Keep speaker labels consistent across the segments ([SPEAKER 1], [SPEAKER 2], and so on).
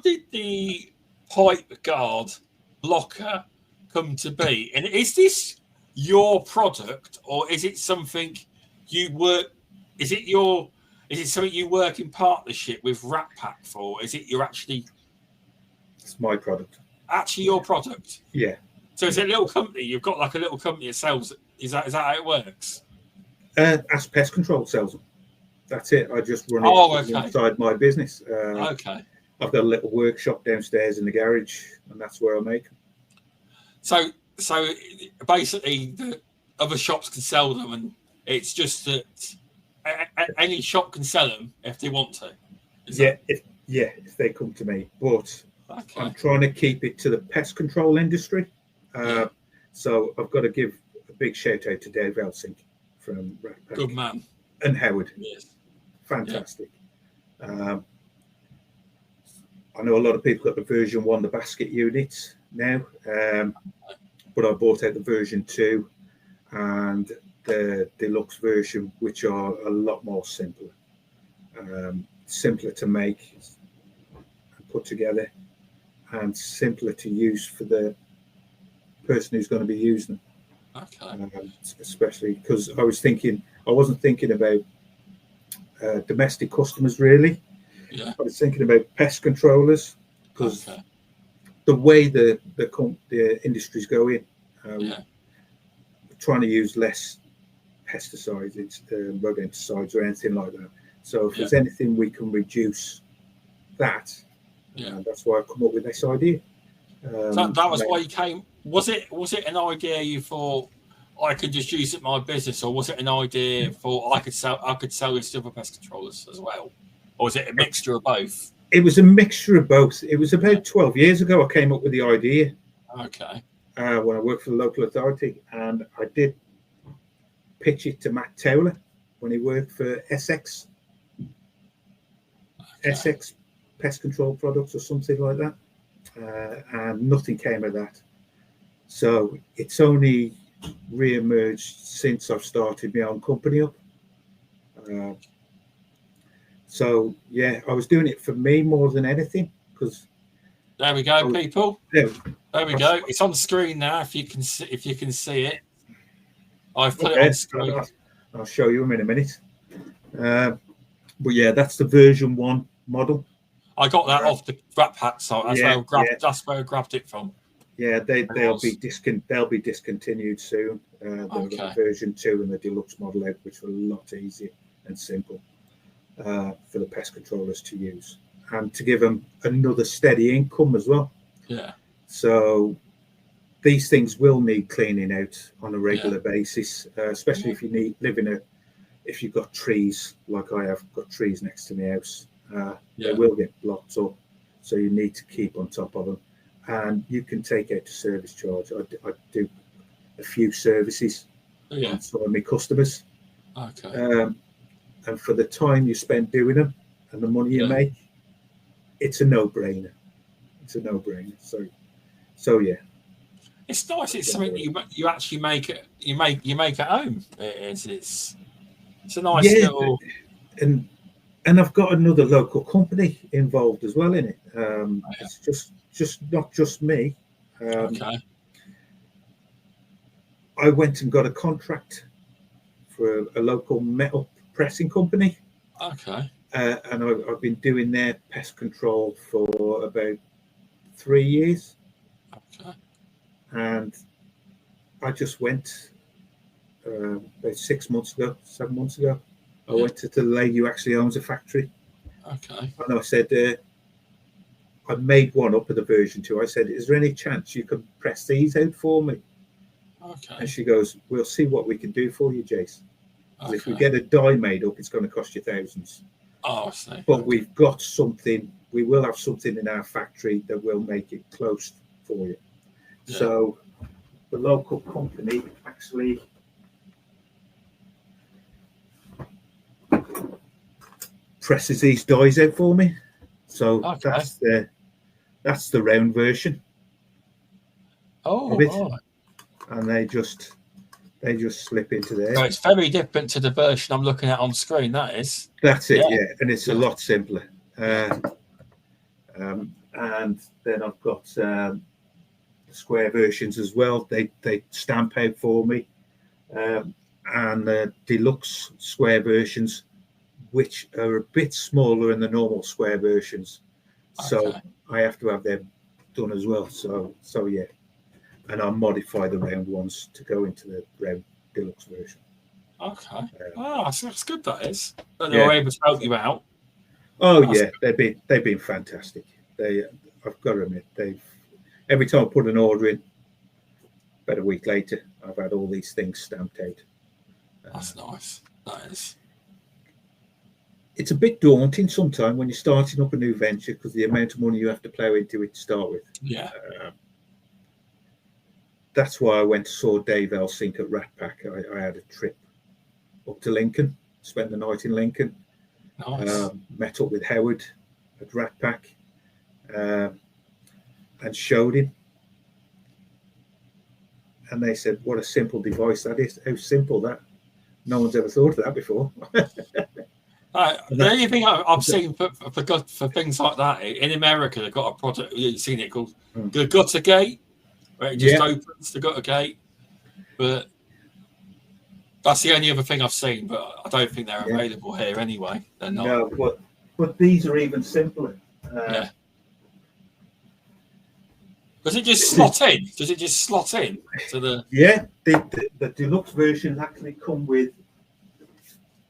[SPEAKER 1] did the pipe guard blocker come to be? And is this your product, or is it something you work? Is it something you work in partnership with Rat Pack for? Is it
[SPEAKER 2] It's my product.
[SPEAKER 1] Actually your product?
[SPEAKER 2] Yeah.
[SPEAKER 1] So it's a little company. You've got like a little company that sells. Is that how it works?
[SPEAKER 2] As Pest Control sells them. That's it. I just run it inside my business.
[SPEAKER 1] Okay.
[SPEAKER 2] I've got a little workshop downstairs in the garage, and that's where I make them.
[SPEAKER 1] So basically, the other shops can sell them, and it's just that any shop can sell them if they want to.
[SPEAKER 2] If they come to me, but I'm trying to keep it to the pest control industry. So I've got to give a big shout out to Dave Elsink from Rat Pack.
[SPEAKER 1] Good man.
[SPEAKER 2] And Howard.
[SPEAKER 1] Yes.
[SPEAKER 2] Fantastic. Yeah. I know a lot of people got the version 1, the basket units now, but I bought out the version 2 and the deluxe version, which are a lot more simpler to make and put together, and simpler to use for the person who's going to be using them.
[SPEAKER 1] Okay.
[SPEAKER 2] Especially because I wasn't thinking about domestic customers really.
[SPEAKER 1] Yeah.
[SPEAKER 2] I was thinking about pest controllers, because the way the industry's going, trying to use less pesticides, rodenticides or anything like that. So if there's anything we can reduce that, that's why I come up with this idea.
[SPEAKER 1] So that was why you came. Was it an idea you thought I could just use it in my business, or was it an idea for I could sell this to other pest controllers as well, or was it a mixture of both?
[SPEAKER 2] It was a mixture of both. It was about 12 years ago I came up with the idea.
[SPEAKER 1] Okay.
[SPEAKER 2] When I worked for the local authority, and I did pitch it to Matt Towler when he worked for Essex Pest Control Products or something like that, and nothing came of that. So it's only re-emerged since I've started my own company up. I was doing it for me more than anything, because
[SPEAKER 1] there we go, people. There we go. It's on the screen now. If you can see it, I've put it on screen.
[SPEAKER 2] I'll show you in a minute. But yeah, that's the version 1 model.
[SPEAKER 1] I got that off the Rat Pack site. That's where I grabbed it from.
[SPEAKER 2] Yeah, they'll be discontinued soon. The version 2 and the deluxe model out, which are a lot easier and simple for the pest controllers to use, and to give them another steady income as well.
[SPEAKER 1] Yeah.
[SPEAKER 2] So these things will need cleaning out on a regular basis, especially if you if you've got trees, like I have got trees next to my house. They will get blocked up, so you need to keep on top of them. And you can take out the service charge. I do a few services on some of my customers.
[SPEAKER 1] Okay.
[SPEAKER 2] And for the time you spend doing them and the money you make, it's a no-brainer. So yeah.
[SPEAKER 1] It's nice. It's something that you actually make it. You make at home. It's a nice little.
[SPEAKER 2] And I've got another local company involved as well in it. It's just not just me. I went and got a contract for a local metal pressing company.
[SPEAKER 1] Okay.
[SPEAKER 2] And I've been doing their pest control for about 3 years.
[SPEAKER 1] Okay.
[SPEAKER 2] And I just went about 7 months ago. I went to the lady who actually owns a factory.
[SPEAKER 1] Okay.
[SPEAKER 2] And I said, I made one up of the version 2. I said, is there any chance you can press these out for me?
[SPEAKER 1] Okay.
[SPEAKER 2] And she goes, we'll see what we can do for you, Jace. Okay. If we get a die made up, it's going to cost you thousands.
[SPEAKER 1] Oh, I see.
[SPEAKER 2] But we've got something. We will have something in our factory that will make it close for you. Yeah. So the local company actually presses these dies out for me. So that's the round version.
[SPEAKER 1] Oh, right.
[SPEAKER 2] And they just slip into there.
[SPEAKER 1] So it's very different to the version I'm looking at on screen. That's
[SPEAKER 2] it, yeah. And it's a lot simpler. And and then I've got the square versions as well. They stamp out for me, and the deluxe square versions, which are a bit smaller than the normal square versions. So
[SPEAKER 1] Okay.
[SPEAKER 2] I have to have them done as well. So yeah, and I'll modify the round ones to go into the round deluxe version.
[SPEAKER 1] Okay. That's good. That is. That they
[SPEAKER 2] Yeah.
[SPEAKER 1] were able to help you out.
[SPEAKER 2] Oh
[SPEAKER 1] That's
[SPEAKER 2] yeah, they've been fantastic. I've got to admit, every time I put an order in, about a week later, I've had all these things stamped out.
[SPEAKER 1] That's nice. That is.
[SPEAKER 2] It's a bit daunting sometimes when you're starting up a new venture because the amount of money you have to plow into it to start with.
[SPEAKER 1] Yeah.
[SPEAKER 2] That's why I went to saw Dave Elsink at Rat Pack. I had a trip up to Lincoln, spent the night in Lincoln,
[SPEAKER 1] Nice.
[SPEAKER 2] met up with Howard at Rat Pack, and showed him. And they said, "What a simple device that is! How simple that! No one's ever thought of that before."
[SPEAKER 1] The only thing I've seen for things like that in America, they've got a product. You've seen it called the gutter gate, where it just opens the gutter gate. But that's the only other thing I've seen. But I don't think they're available here anyway. They're not.
[SPEAKER 2] No, but these are even simpler.
[SPEAKER 1] Yeah. Does it just slot in? Does it just slot in to the?
[SPEAKER 2] Yeah, the deluxe version actually come with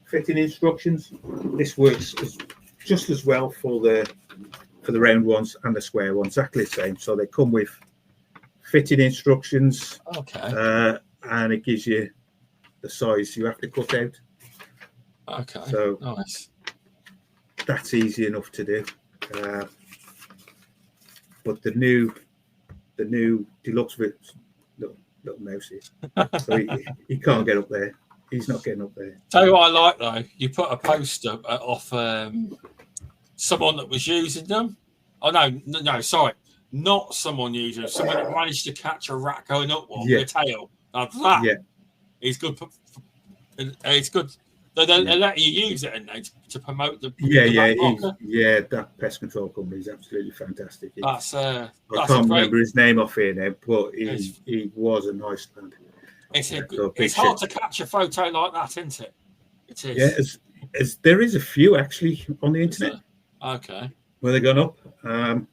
[SPEAKER 2] fitting instructions. This works just as well for the round ones and the square ones, exactly the same. So they come with fitting instructions.
[SPEAKER 1] Okay.
[SPEAKER 2] And it gives you the size you have to cut out.
[SPEAKER 1] Okay.
[SPEAKER 2] So
[SPEAKER 1] nice.
[SPEAKER 2] That's easy enough to do. But the new deluxe little mouse is, so he can't get up there. He's not getting up there.
[SPEAKER 1] Tell you what I like though, you put a poster off someone that was using them. Oh no, sorry, not someone using them. Someone that managed to catch a rat going up one with a tail. Now that is good. It's good. They let you use it and to promote the
[SPEAKER 2] that pest control company is absolutely fantastic. I
[SPEAKER 1] can't
[SPEAKER 2] remember his name off here now, but he was a nice lad.
[SPEAKER 1] It's hard to catch a photo like that, isn't it? It is.
[SPEAKER 2] Yeah, as there is a few actually on the internet.
[SPEAKER 1] Okay.
[SPEAKER 2] Where they've gone up, and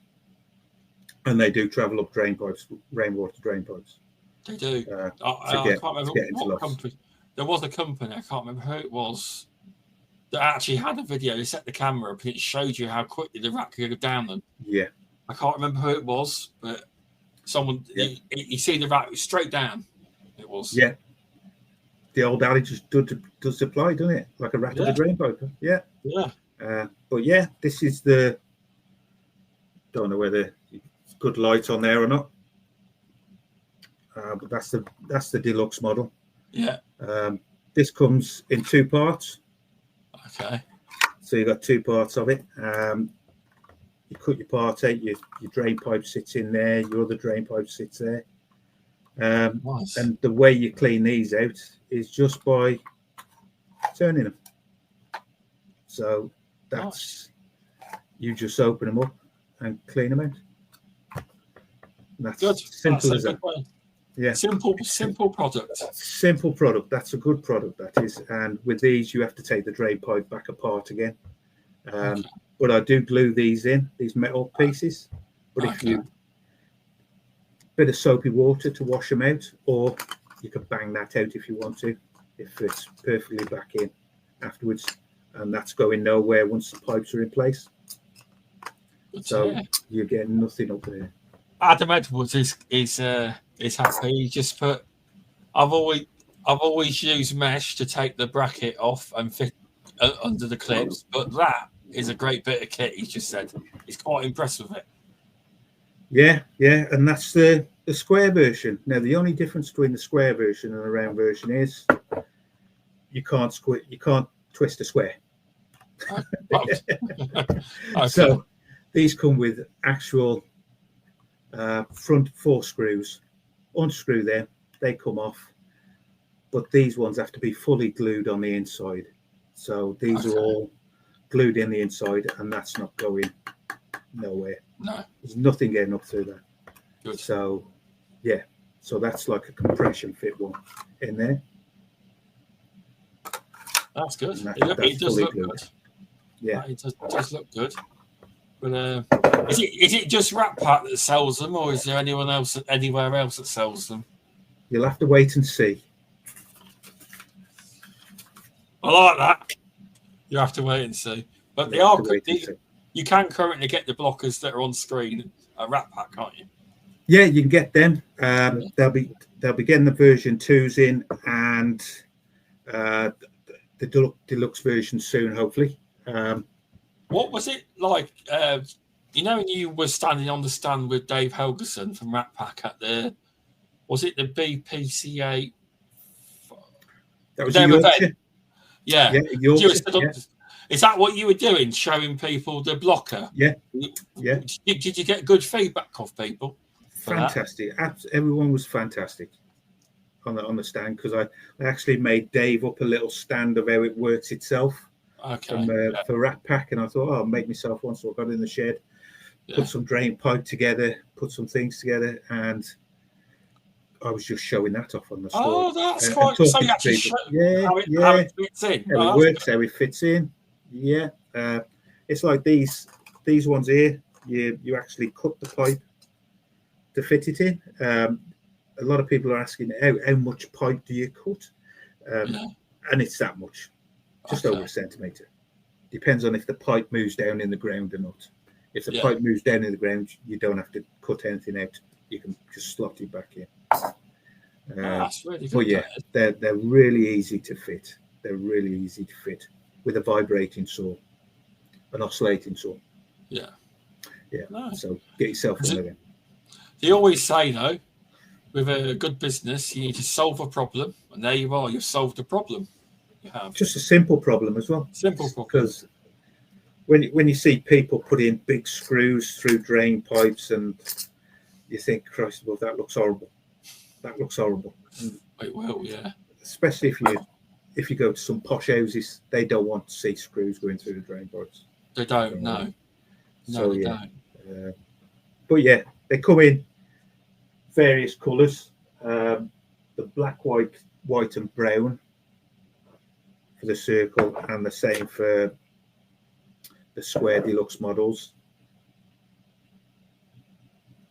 [SPEAKER 2] they do travel up rainwater drain pipes.
[SPEAKER 1] They do. I can't remember what company. There was a company, I can't remember who it was, that actually had a video. They set the camera up and it showed you how quickly the rat could go down them.
[SPEAKER 2] Yeah.
[SPEAKER 1] I can't remember who it was, but someone, you see the rat straight down. It was.
[SPEAKER 2] Yeah. The old adage does apply, doesn't it? Like a rat of a drain pipe. Yeah.
[SPEAKER 1] Yeah.
[SPEAKER 2] But yeah, this is don't know whether it's good light on there or not. But that's the deluxe model.
[SPEAKER 1] Yeah.
[SPEAKER 2] This comes in two parts.
[SPEAKER 1] Okay.
[SPEAKER 2] So you've got two parts of it. You cut your part out, your drain pipe sits in there, your other drain pipe sits there.
[SPEAKER 1] Nice.
[SPEAKER 2] And the way you clean these out is just by turning them. So that's you just open them up and clean them out. That's
[SPEAKER 1] good.
[SPEAKER 2] Simple as that. Yeah.
[SPEAKER 1] Simple product.
[SPEAKER 2] Simple product. That's a good product, that is. And with these, you have to take the drain pipe back apart again. But I do glue these metal pieces. But if you bit of soapy water to wash them out, or you can bang that out if you want to, if it's perfectly back in afterwards. And that's going nowhere once the pipes are in place. So you're getting nothing up there.
[SPEAKER 1] Adam Edwards is happy. He just put, I've always used mesh to take the bracket off and fit under the clips, but that is a great bit of kit. He just said he's quite impressed with it.
[SPEAKER 2] Yeah, and that's the square version. Now the only difference between the square version and the round version is you can't twist a square.
[SPEAKER 1] Okay.
[SPEAKER 2] So these come with actual front 4 screws. Unscrew them, they come off, but these ones have to be fully glued on the inside. So these are all glued in the inside, and that's not going nowhere.
[SPEAKER 1] No.
[SPEAKER 2] There's nothing getting up through that.
[SPEAKER 1] Good.
[SPEAKER 2] So, yeah. So that's like a compression fit one in there.
[SPEAKER 1] That's good.
[SPEAKER 2] That's
[SPEAKER 1] It does look
[SPEAKER 2] glued.
[SPEAKER 1] good.
[SPEAKER 2] Yeah.
[SPEAKER 1] It does look good. But is it just Rat Pack that sells them, or is there anyone else anywhere else that sells them?
[SPEAKER 2] You'll have to wait and see.
[SPEAKER 1] I like that. You have to wait and see. But they are good. You can currently get the blockers that are on screen at Rat Pack, can't you?
[SPEAKER 2] Yeah, you can get them. They'll be getting the version 2s in and the deluxe version soon, hopefully.
[SPEAKER 1] What was it like? When you were standing on the stand with Dave Helgeson from Rat Pack at was it the BPCA?
[SPEAKER 2] That was Yorkshire.
[SPEAKER 1] Yeah.
[SPEAKER 2] Yorkshire.
[SPEAKER 1] Is that what you were doing, showing people the blocker?
[SPEAKER 2] Yeah.
[SPEAKER 1] Did you get good feedback off people?
[SPEAKER 2] Fantastic. Everyone was fantastic on the stand, because I actually made Dave up a little stand of how it works itself.
[SPEAKER 1] Okay.
[SPEAKER 2] For Rat Pack, and I thought, I'll make myself one. So I got in the shed, put some drain pipe together, put some things together, and I was just showing that off on the store.
[SPEAKER 1] Oh, that's quite. So you actually show how it fits in.
[SPEAKER 2] How it works, how it fits in. Yeah, it's like these ones here. You actually cut the pipe to fit it in. A lot of people are asking, how much pipe do you cut? And it's that much. Just over a centimetre. Depends on if the pipe moves down in the ground or not. If the pipe moves down in the ground, you don't have to cut anything out. You can just slot it back in.
[SPEAKER 1] That's really good.
[SPEAKER 2] But yeah, they're really easy to fit. They're really easy to fit with a vibrating saw, an oscillating saw.
[SPEAKER 1] Yeah.
[SPEAKER 2] Yeah.
[SPEAKER 1] Nice.
[SPEAKER 2] So get yourself one of them.
[SPEAKER 1] They always say, though, with a good business, you need to solve a problem, and there you are. You've solved the problem. You have
[SPEAKER 2] just a simple problem as well.
[SPEAKER 1] Simple problem.
[SPEAKER 2] Because when you see people put in big screws through drain pipes, and you think, Christ, well, that looks horrible. That looks horrible.
[SPEAKER 1] It will, yeah.
[SPEAKER 2] Especially if you go to some posh houses, they don't want to see screws going through the drain pipes.
[SPEAKER 1] They don't. No, they don't.
[SPEAKER 2] But yeah, they come in various colours. The black, white, and brown for the circle, and the same for the square deluxe models.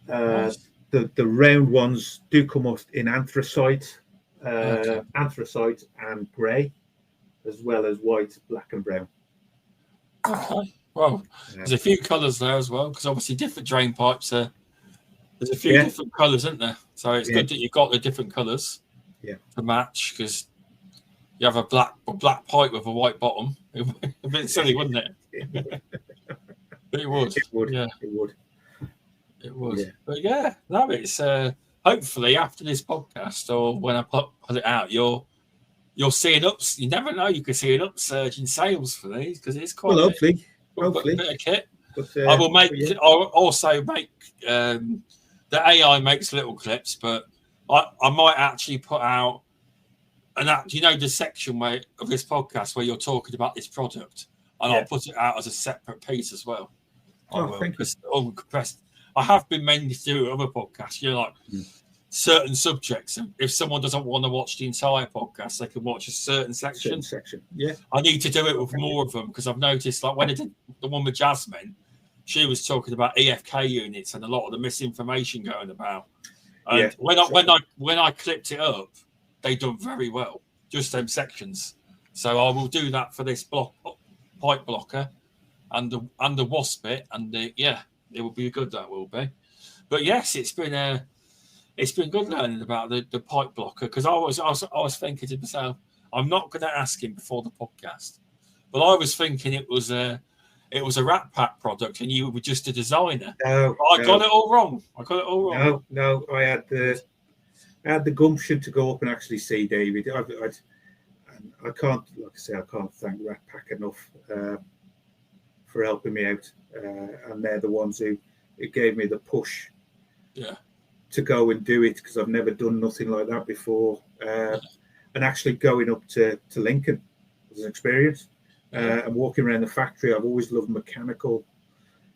[SPEAKER 1] Nice.
[SPEAKER 2] The round ones do come up in anthracite, anthracite and grey, as well as white, black, and brown.
[SPEAKER 1] Okay. Well, there's a few colours there as well, because obviously different drain pipes are. There's a few different colours, isn't there? So it's good that you've got the different colours to match, because you have a black pipe with a white bottom. It'd be a bit silly, wouldn't it? But it would.
[SPEAKER 2] It would.
[SPEAKER 1] Yeah.
[SPEAKER 2] It would.
[SPEAKER 1] It would. Yeah. But yeah, no, it's hopefully after this podcast, or when I put it out, you're seeing ups. You never know, you could see an upsurge in sales for these, because it's quite
[SPEAKER 2] hopefully
[SPEAKER 1] a bit of kit.
[SPEAKER 2] But,
[SPEAKER 1] I will make. I'll also make. The AI makes little clips, but I might actually put out the section of this podcast where you're talking about this product, and I'll put it out as a separate piece as well.
[SPEAKER 2] Thank you.
[SPEAKER 1] Compressed. I have been meant to do other podcasts, like certain subjects. And if someone doesn't want to watch the entire podcast, they can watch a certain section.
[SPEAKER 2] Yeah.
[SPEAKER 1] I need to do it with more of them, because I've noticed, like when I did the one with Jasmine, she was talking about EFK units and a lot of the misinformation going about. And when I clipped it up, they done very well, just them sections. So I will do that for this pipe blocker and the wasp bit, and it will be good. That will be. But yes, it's been good learning about the pipe blocker, because I was thinking to myself, I'm not going to ask him before the podcast, but I was thinking it was a Rat Pack product, and you were just a designer.
[SPEAKER 2] No,
[SPEAKER 1] I got it all wrong.
[SPEAKER 2] No, I had the gumption to go up and actually see David. I can't, like I say, I can't thank Rat Pack enough for helping me out, and they're the ones who gave me the push to go and do it, because I've never done nothing like that before, and actually going up to Lincoln was an experience. And walking around the factory, I've always loved mechanical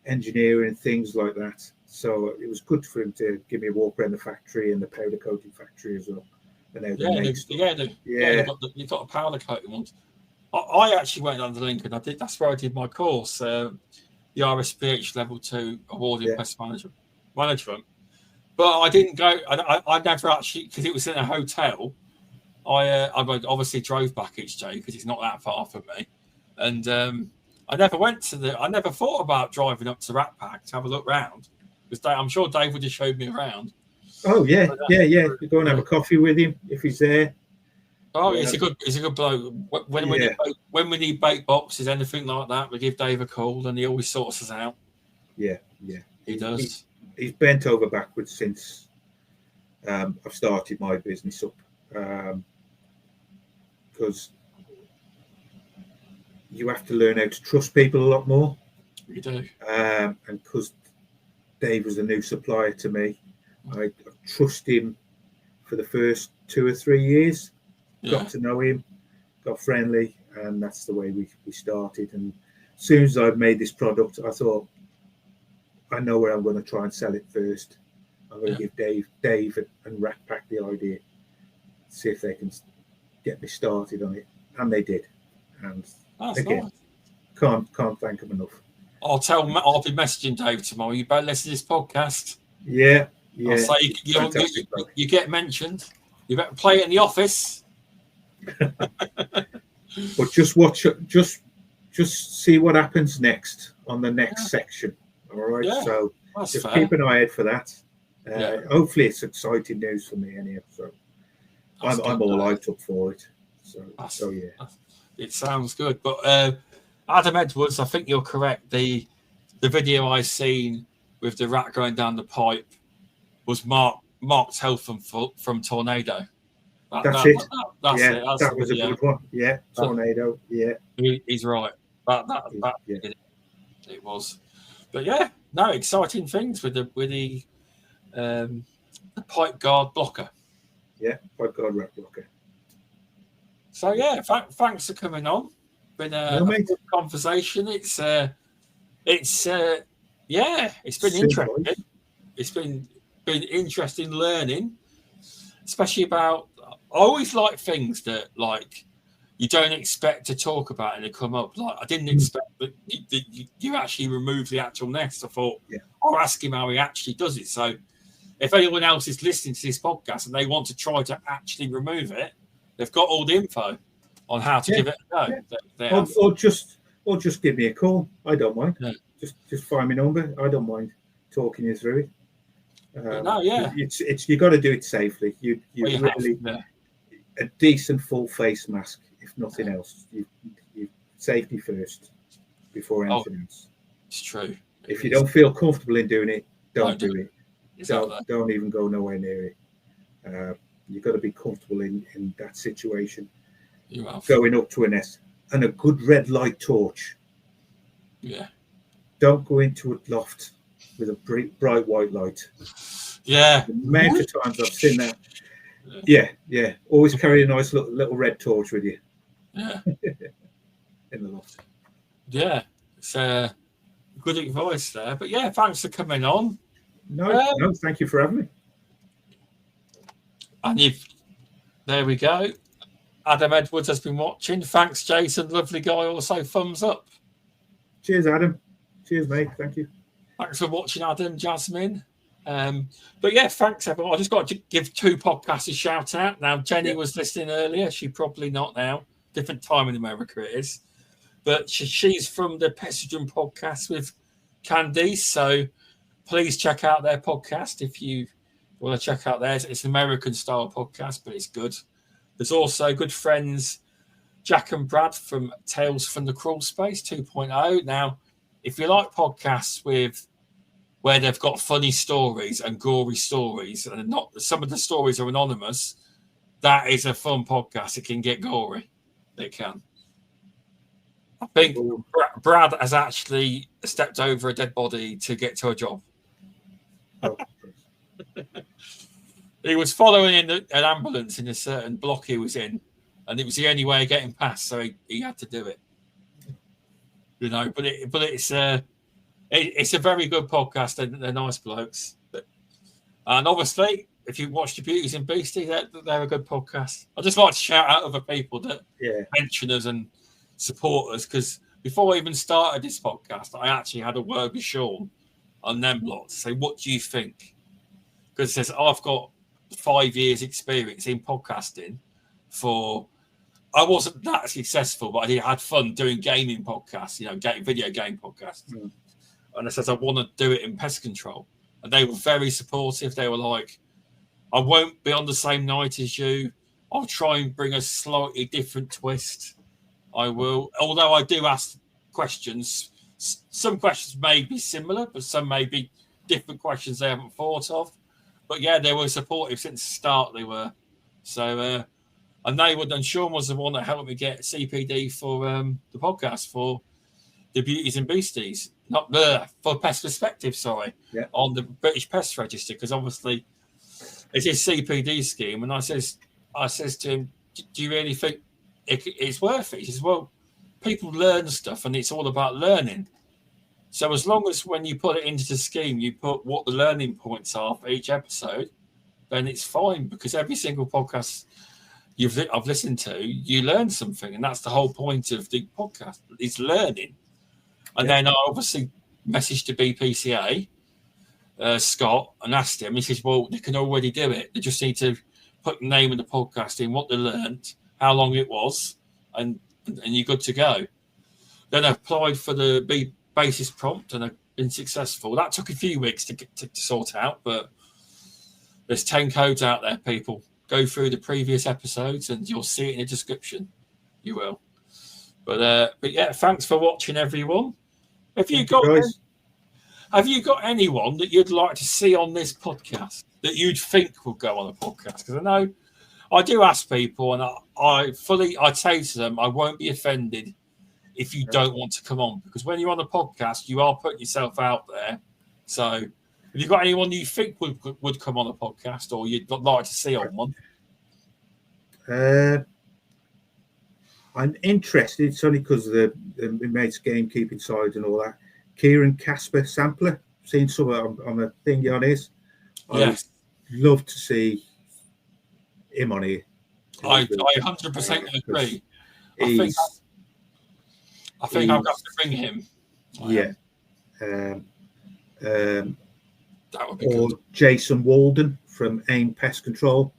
[SPEAKER 2] engineering, things like that. So it was good for him to give me a walk around the factory and the powder coating factory as well, and how they make stuff.
[SPEAKER 1] You got a powder coating ones. I actually went under Lincoln. That's where I did my course, the RSPH Level 2 Award in Pest Management. But I didn't go. I never actually, because it was in a hotel. I obviously drove back each day because it's not that far from me, and I never went to I never thought about driving up to Rat Pack to have a look round, because I'm sure Dave would have showed me around.
[SPEAKER 2] Oh yeah, You go and have a coffee with him if he's there.
[SPEAKER 1] Oh, he's a good bloke. When we need bait boxes, anything like that, we give Dave a call, and he always sorts us out.
[SPEAKER 2] Yeah,
[SPEAKER 1] he does.
[SPEAKER 2] He's bent over backwards since I've started my business up, because you have to learn how to trust people a lot more.
[SPEAKER 1] You do,
[SPEAKER 2] and because Dave was a new supplier to me, I trust him for the first 2 or 3 years. Got to know him, got friendly, and that's the way we started. And as soon as I made this product, I thought, I know where I'm going to try and sell it first. I'm going to give Dave and Rat Pack the idea, see if they can get me started on it, and they did. And again, nice. Can't thank them enough.
[SPEAKER 1] I'll be messaging Dave tomorrow. You better listen to this podcast.
[SPEAKER 2] Yeah.
[SPEAKER 1] I'll say you get mentioned. You better play it in the office.
[SPEAKER 2] But just watch it. Just see what happens next on the next section. All right.
[SPEAKER 1] Yeah,
[SPEAKER 2] so just keep an eye out for that. Hopefully, it's exciting news for me anyhow. So I'm all hyped up for it. So yeah,
[SPEAKER 1] it sounds good. But Adam Edwards, I think you're correct. The video I seen with the rat going down the pipe was Mark's health from Tornado.
[SPEAKER 2] That's it.
[SPEAKER 1] That
[SPEAKER 2] was a good one. Yeah, Tornado. Yeah,
[SPEAKER 1] he's right. It was. But yeah, no, exciting things with the pipe guard blocker.
[SPEAKER 2] Yeah, pipe guard rat blocker.
[SPEAKER 1] So yeah, thanks for coming on. Been a good conversation. It's been interesting. It's been interesting learning, especially about. I always like things that you don't expect to talk about and they come up. Like I didn't expect that you actually remove the actual nest. I thought I'll ask him how he actually does it. So if anyone else is listening to this podcast and they want to try to actually remove it, they've got all the info on how to give it a go.
[SPEAKER 2] Or just give me a call. I don't mind. Yeah. Just find my number. I don't mind talking you through it. It's you got to do it safely. You really a decent full face mask, if nothing else. You safety first before anything else.
[SPEAKER 1] It's true.
[SPEAKER 2] If you don't feel comfortable in doing it, don't do it. Don't even go nowhere near it. You've got to be comfortable in that situation. Going up to a nest and a good red light torch.
[SPEAKER 1] Yeah.
[SPEAKER 2] Don't go into a loft with a bright white light.
[SPEAKER 1] Yeah.
[SPEAKER 2] The amount of times I've seen that. Yeah. Always carry a nice little red torch with you.
[SPEAKER 1] Yeah.
[SPEAKER 2] In the loft.
[SPEAKER 1] Yeah. It's good advice there. But yeah, thanks for coming on.
[SPEAKER 2] No, thank you for having me.
[SPEAKER 1] And there we go. Adam Edwards has been watching. Thanks, Jason. Lovely guy. Also, thumbs up.
[SPEAKER 2] Cheers, Adam. Cheers, mate. Thank you.
[SPEAKER 1] Thanks for watching, Adam, Jasmine. But yeah, thanks, everyone. I just got to give 2 podcasts a shout out. Now, Jenny was listening earlier. She probably not now. Different time in America it is. But she's from the Pestogen podcast with Candice. So please check out their podcast if you want to check out theirs. It's an American style podcast, but it's good. There's also good friends Jack and Brad from Tales from the Crawl Space 2.0. Now, if you like podcasts where they've got funny stories and gory stories, and some of the stories are anonymous, that is a fun podcast. It can get gory. It can. I think Brad has actually stepped over a dead body to get to a job. He was following an ambulance in a certain block he was in, and it was the only way of getting past, so he had to do it. But it's It's a very good podcast. They're nice blokes. And obviously, if you watch the Beauties and Beasties, they're a good podcast. I just like to shout out other people that mention us and support us, because before I even started this podcast, I actually had a word with Sean on them lot to say, what do you think? Because it says, I've got 5 years experience in podcasting I wasn't that successful, but I had fun doing gaming podcasts, video game podcasts.
[SPEAKER 2] Mm.
[SPEAKER 1] And I said, I want to do it in pest control. And they were very supportive. They were like, I won't be on the same night as you. I'll try and bring a slightly different twist. I will. Although I do ask questions. Some questions may be similar, but some may be different questions they haven't thought of. But yeah, they were supportive since the start. They were. So, and Sean was the one that helped me get CPD for the podcast for the Beauties and Beasties. For Pest Perspective, on the British Pest Register, because obviously it's his CPD scheme. And I says to him, do you really think it's worth it? He says, well, people learn stuff and it's all about learning. So as long as when you put it into the scheme, you put what the learning points are for each episode, then it's fine, because every single podcast I've listened to, you learn something. And that's the whole point of the podcast, is learning. And then I obviously messaged the BPCA, Scott, and asked him. He says, well, they can already do it. They just need to put the name of the podcast in, what they learned, how long it was, and you're good to go. Then I applied for the basis prompt, and I've been successful. That took a few weeks to sort out, but there's 10 codes out there, people. Go through the previous episodes and you'll see it in the description. You will. But yeah, thanks for watching, everyone. Have you got anyone that you'd like to see on this podcast that you'd think will go on a podcast? Because I know I do ask people, and I say to them, I won't be offended if you don't want to come on, because when you're on a podcast, you are putting yourself out there. So have you got anyone you think would come on a podcast, or you'd like to see on one?
[SPEAKER 2] I'm interested. It's only because of the mate's gamekeeping side and all that. Kieran Casper Sampler, seen some on a thing on his.
[SPEAKER 1] Yes.
[SPEAKER 2] I'd love to see him on here.
[SPEAKER 1] I 100% agree. I think I've got to bring him.
[SPEAKER 2] Yeah.
[SPEAKER 1] That would be
[SPEAKER 2] or
[SPEAKER 1] good.
[SPEAKER 2] Jason Walden from AIM Pest Control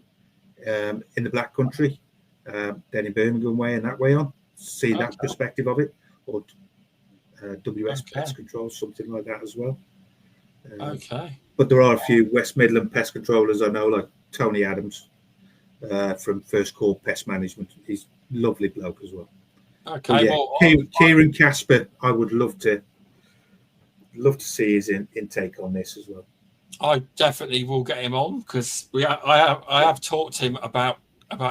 [SPEAKER 2] in the Black Country, then in Birmingham way and that way on. See that perspective of it. Or WS Pest Control, something like that as well. But there are a few West Midland pest controllers I know, like Tony Adams from First Call Pest Management. He's a lovely bloke as well.
[SPEAKER 1] Okay,
[SPEAKER 2] yeah, Kieran Casper, I would love to see his intake on this as well.
[SPEAKER 1] I definitely will get him on, because I have talked to him about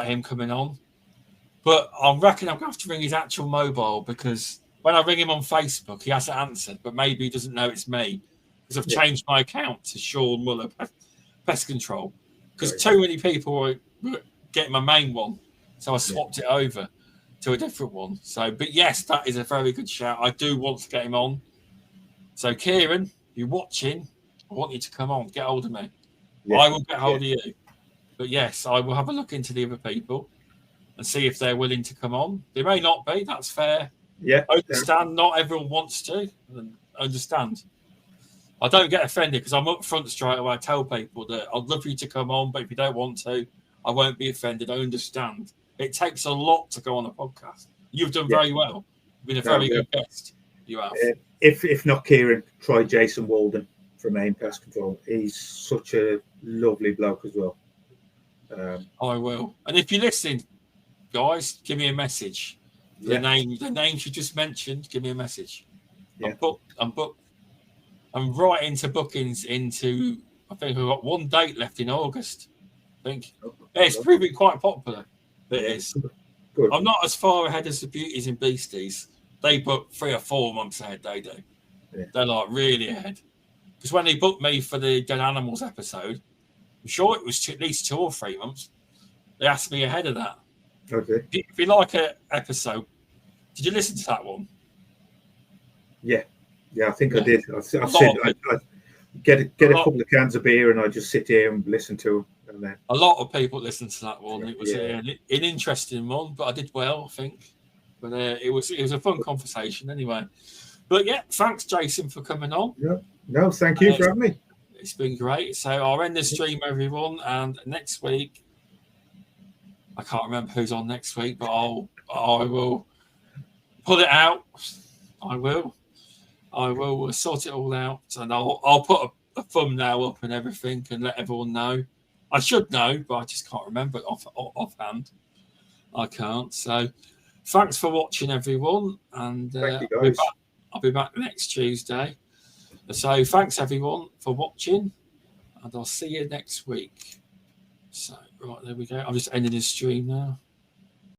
[SPEAKER 1] him coming on, but I reckon I'm going to have to ring his actual mobile, because when I ring him on Facebook, he hasn't answered, but maybe he doesn't know it's me, because I've changed my account to Sean Muller Pest Control, because too many people were getting my main one, so I swapped it over to a different one. So, but yes, that is a very good shout. I do want to get him on. So, Kieran, you're watching, I want you to come on, get hold of me. Yeah. I will get hold of you. But yes, I will have a look into the other people and see if they're willing to come on. They may not be, that's fair.
[SPEAKER 2] Yeah.
[SPEAKER 1] I understand not everyone wants to. Understand. I don't get offended, because I'm up front straight away. I tell people that I'd love you to come on, but if you don't want to, I won't be offended. I understand. It takes a lot to go on a podcast. You've done very well. You've been a very good guest. You have.
[SPEAKER 2] If not Kieran, try Jason Walden from AIM Pest Control. He's such a lovely bloke as well.
[SPEAKER 1] I will. And if you're listening, guys, give me a message. The names you just mentioned, give me a message. Yeah. I'm booked. I'm right into bookings into, I think I've got one date left in August. I think. It's proving quite popular. It is.
[SPEAKER 2] Good.
[SPEAKER 1] I'm not as far ahead as the Beauties and Beasties. They book 3 or 4 months ahead, they do. Yeah. They're like really ahead. Because when they booked me for the Dead Animals episode, I'm sure it was at least 2 or 3 months. They asked me ahead of that.
[SPEAKER 2] Okay.
[SPEAKER 1] If you like an episode, did you listen to that one?
[SPEAKER 2] Yeah. Yeah, I think I did. I've said
[SPEAKER 1] lot of
[SPEAKER 2] I get a couple of cans of beer and I just sit here and listen to them. And then
[SPEAKER 1] A lot of people listened to that one. It was
[SPEAKER 2] Yeah.
[SPEAKER 1] an interesting one, but I did well, I think. But it was a fun conversation anyway. But yeah, thanks, Jason, for coming on.
[SPEAKER 2] No, thank you for having me.
[SPEAKER 1] It's been great. So I'll end the stream, everyone, and next week I can't remember who's on next week, but I will put it out. I will sort it all out, and I'll put a thumbnail up and everything, and let everyone know. I should know, but I just can't remember it offhand. I can't. So, thanks for watching, everyone, and
[SPEAKER 2] Thank you, guys.
[SPEAKER 1] I'll be back next Tuesday. So, thanks everyone for watching, and I'll see you next week. So, right, there we go. I'm just ending the stream now.